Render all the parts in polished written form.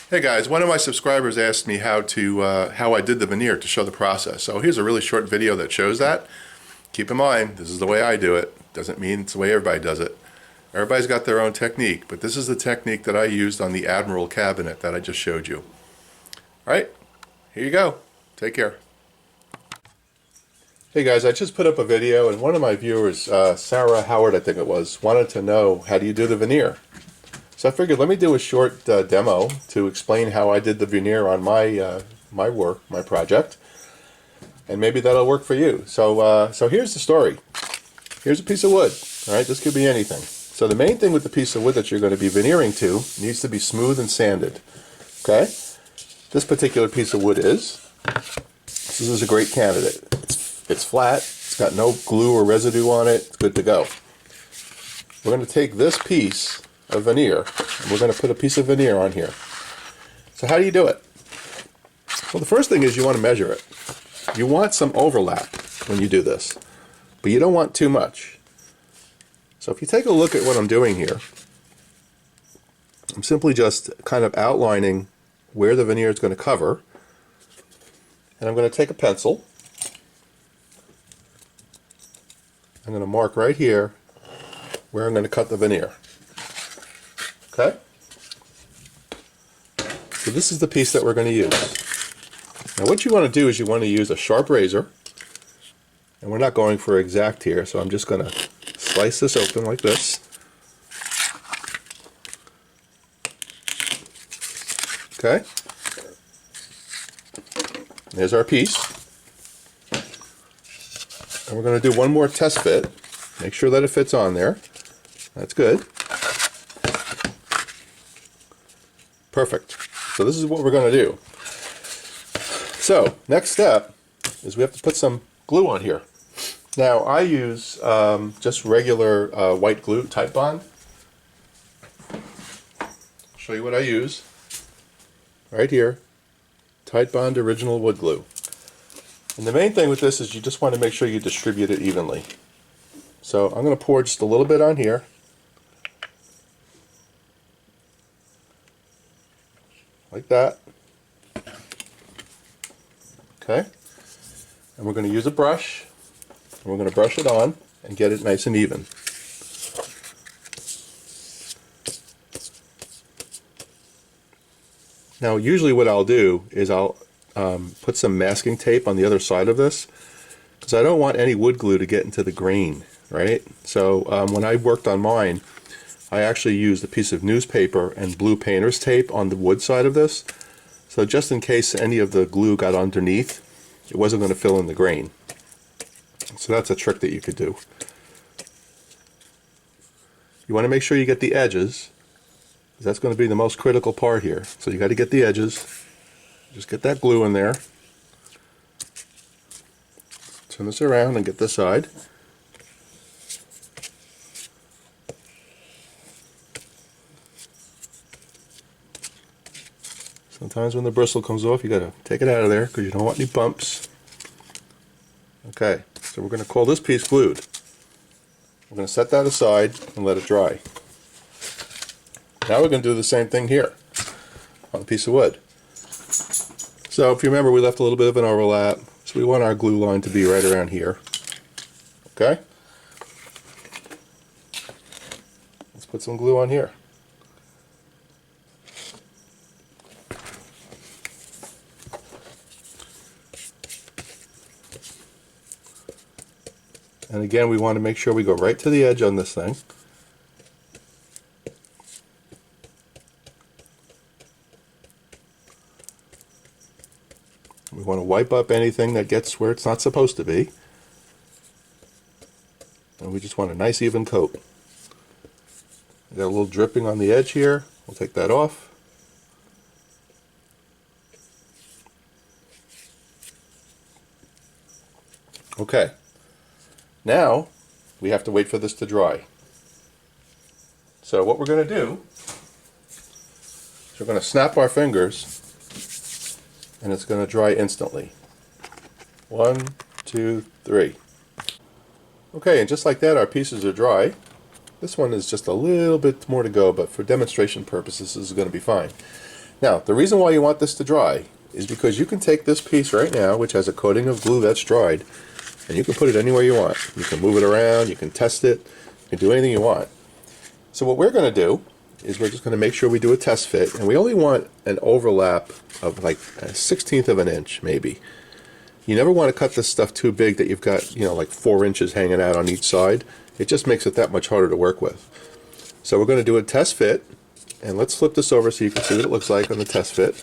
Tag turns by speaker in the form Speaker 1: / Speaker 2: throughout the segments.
Speaker 1: Hey guys, one of my subscribers asked me how I did the veneer to show the process. So here's a really short video that shows that. Keep in mind, this is the way I do it. Doesn't mean it's the way everybody does it. Everybody's got their own technique, but this is the technique that I used on the Admiral cabinet that I just showed you. All right, here you go. Take care. Hey guys, I just put up a video and one of my viewers, Sarah Howard I think it was, wanted to know how do you do the veneer. So I figured let me do a short demo to explain how I did the veneer on my work, my project, and maybe that'll work for you. So here's the story. Here's a piece of wood. All right, this could be anything. So the main thing with the piece of wood that you're going to be veneering to needs to be smooth and sanded. Okay, this particular piece of wood is. This is a great candidate. It's flat. It's got no glue or residue on it. It's good to go. We're going to take this piece of veneer, and we're going to put a piece of veneer on here. So how do you do it? Well, the first thing is you want to measure it. You want some overlap when you do this, but you don't want too much. So if you take a look at what I'm doing here, I'm simply just kind of outlining where the veneer is going to cover, and I'm going to take a pencil. I'm going to mark right here where I'm going to cut the veneer. Okay? So this is the piece that we're going to use. Now what you want to do is you want to use a sharp razor, and we're not going for exact here, so I'm just going to slice this open like this. Okay? There's our piece. And we're going to do one more test fit. Make sure that it fits on there. That's good. Perfect. So this is what we're going to do. So next step is we have to put some glue on here. Now I use just regular white glue, Type Bond. I'll show you what I use. Right here, Type Bond Original Wood Glue. And the main thing with this is you just want to make sure you distribute it evenly. So I'm going to pour just a little bit on here. Like that. Okay. And we're going to use a brush, and we're going to brush it on and get it nice and even. Now usually what I'll do is I'll put some masking tape on the other side of this, because I don't want any wood glue to get into the grain, right? So when I worked on mine, I actually used a piece of newspaper and blue painter's tape on the wood side of this, so just in case any of the glue got underneath, it wasn't going to fill in the grain. So that's a trick that you could do. You want to make sure you get the edges, because that's going to be the most critical part here. So you got to get the edges. Just get that glue in there. Turn this around and get this side. Sometimes when the bristle comes off, you got to take it out of there because you don't want any bumps. Okay, so we're going to call this piece glued. We're going to set that aside and let it dry. Now we're going to do the same thing here on a piece of wood. So if you remember, we left a little bit of an overlap, so we want our glue line to be right around here. Okay? Let's put some glue on here. And again, we want to make sure we go right to the edge on this thing. We want to wipe up anything that gets where it's not supposed to be. And we just want a nice even coat. I got a little dripping on the edge here. We'll take that off. Okay. Now we have to wait for this to dry. So what we're going to do is we're going to snap our fingers, and it's going to dry instantly. 1, 2, 3. Okay, and just like that, our pieces are dry. This one is just a little bit more to go, but for demonstration purposes, this is going to be fine. Now, the reason why you want this to dry is because you can take this piece right now, which has a coating of glue that's dried, and you can put it anywhere you want. You can move it around, you can test it, you can do anything you want. So what we're going to do is we're just going to make sure we do a test fit, and we only want an overlap of like a 1/16 of an inch, maybe. You never want to cut this stuff too big that you've got, like 4 inches hanging out on each side. It just makes it that much harder to work with. So we're going to do a test fit, and let's flip this over so you can see what it looks like on the test fit.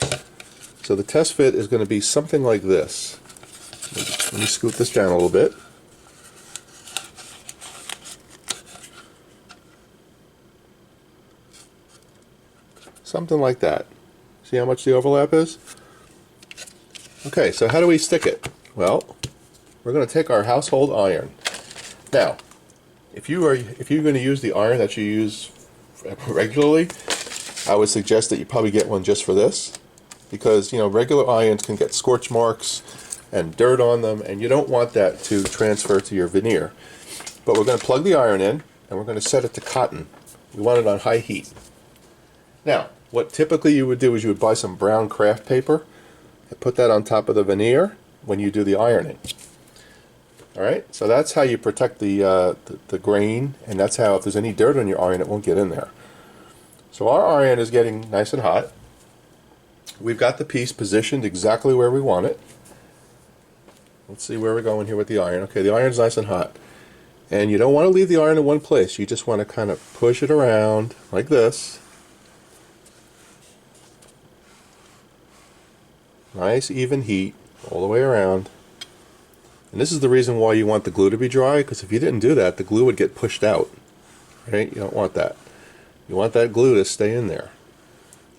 Speaker 1: So the test fit is going to be something like this. Let me scoot this down a little bit. Something like that. See how much the overlap is? Okay, so how do we stick it? Well, we're going to take our household iron. Now, if you're going to use the iron that you use regularly, I would suggest that you probably get one just for this, because regular irons can get scorch marks and dirt on them, and you don't want that to transfer to your veneer. But we're going to plug the iron in, and we're going to set it to cotton. We want it on high heat. Now, what typically you would do is you would buy some brown craft paper and put that on top of the veneer when you do the ironing. Alright, so that's how you protect the grain, and that's how, if there's any dirt on your iron, it won't get in there. So our iron is getting nice and hot. We've got the piece positioned exactly where we want it. Let's see where we're going here with the iron. Okay, the iron's nice and hot. And you don't want to leave the iron in one place. You just want to kind of push it around like this. Nice even heat all the way around. And this is the reason why you want the glue to be dry, because if you didn't do that, the glue would get pushed out. Right? You don't want that. You want that glue to stay in there.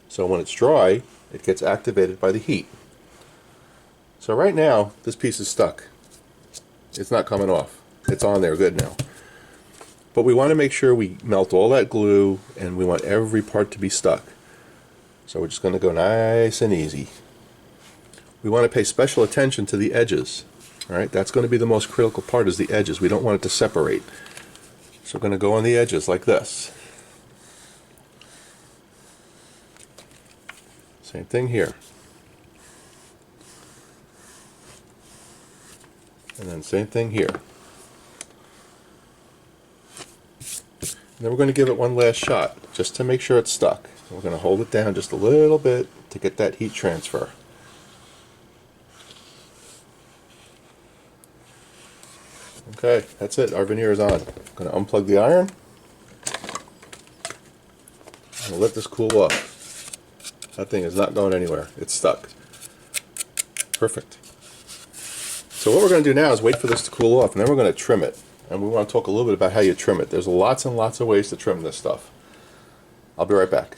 Speaker 1: So when it's dry, it gets activated by the heat. So right now, this piece is stuck. It's not coming off. It's on there good now. But we want to make sure we melt all that glue, and we want every part to be stuck. So we're just going to go nice and easy. We want to pay special attention to the edges. Alright, that's going to be the most critical part, is the edges. We don't want it to separate. So we're going to go on the edges like this. Same thing here. And then same thing here. And then we're going to give it one last shot, just to make sure it's stuck. We're going to hold it down just a little bit to get that heat transfer. Okay, that's it. Our veneer is on. I'm going to unplug the iron. And let this cool off. That thing is not going anywhere. It's stuck. Perfect. So what we're going to do now is wait for this to cool off, and then we're going to trim it. And we want to talk a little bit about how you trim it. There's lots and lots of ways to trim this stuff. I'll be right back.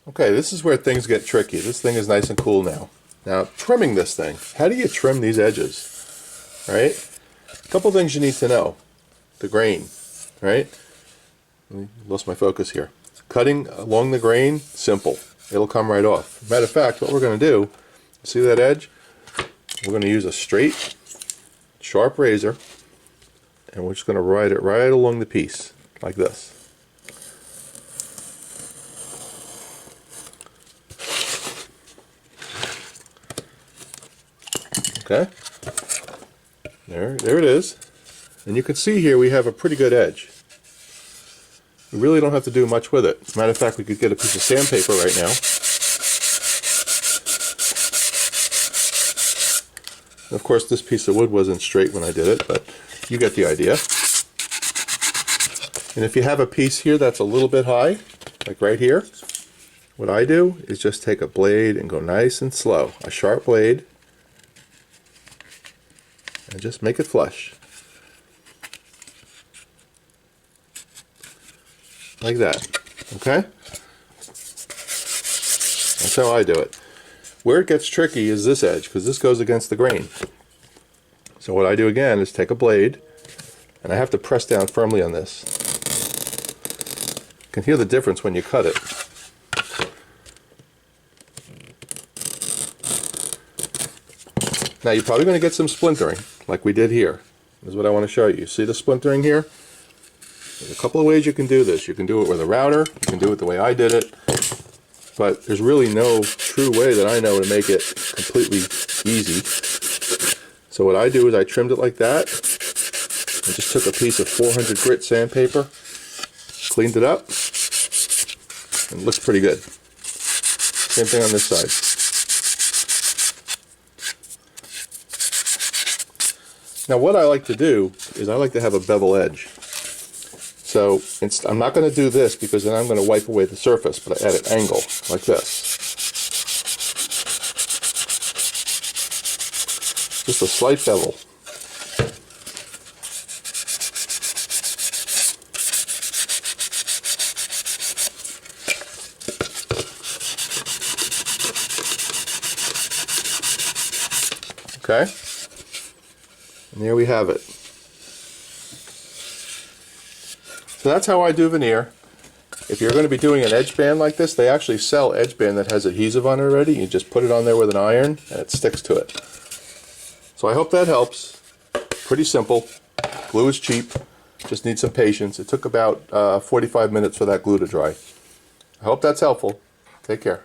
Speaker 1: Okay, this is where things get tricky. This thing is nice and cool now. Now, trimming this thing. How do you trim these edges? Right? A couple things you need to know. The grain, right? Lost my focus here. Cutting along the grain, simple. It'll come right off. Matter of fact, what we're going to do, see that edge? We're going to use a straight, sharp razor, and we're just going to ride it right along the piece, like this. Okay? There it is. And you can see here we have a pretty good edge. We really don't have to do much with it. As a matter of fact, we could get a piece of sandpaper right now. Of course, this piece of wood wasn't straight when I did it, but you get the idea. And if you have a piece here that's a little bit high, like right here, what I do is just take a blade and go nice and slow. A sharp blade. And just make it flush. Like that. Okay? That's how I do it. Where it gets tricky is this edge, because this goes against the grain. So what I do again is take a blade, and I have to press down firmly on this. You can hear the difference when you cut it. Now you're probably going to get some splintering, like we did here. This is what I want to show you. See the splintering here? There's a couple of ways you can do this. You can do it with a router. You can do it the way I did it. but there's really no true way that I know to make it completely easy. So what I do is I trimmed it like that. I just took a piece of 400 grit sandpaper, cleaned it up, and it looks pretty good. Same thing on this side. Now what I like to do is I like to have a bevel edge. So I'm not going to do this because then I'm going to wipe away the surface, but I add an angle like this. Just a slight bevel. Okay, and there we have it. So that's how I do veneer. If you're going to be doing an edge band like this, they actually sell edge band that has adhesive on it already. You just put it on there with an iron and it sticks to it. So I hope that helps. Pretty simple. Glue is cheap. Just need some patience. It took about 45 minutes for that glue to dry. I hope that's helpful. Take care.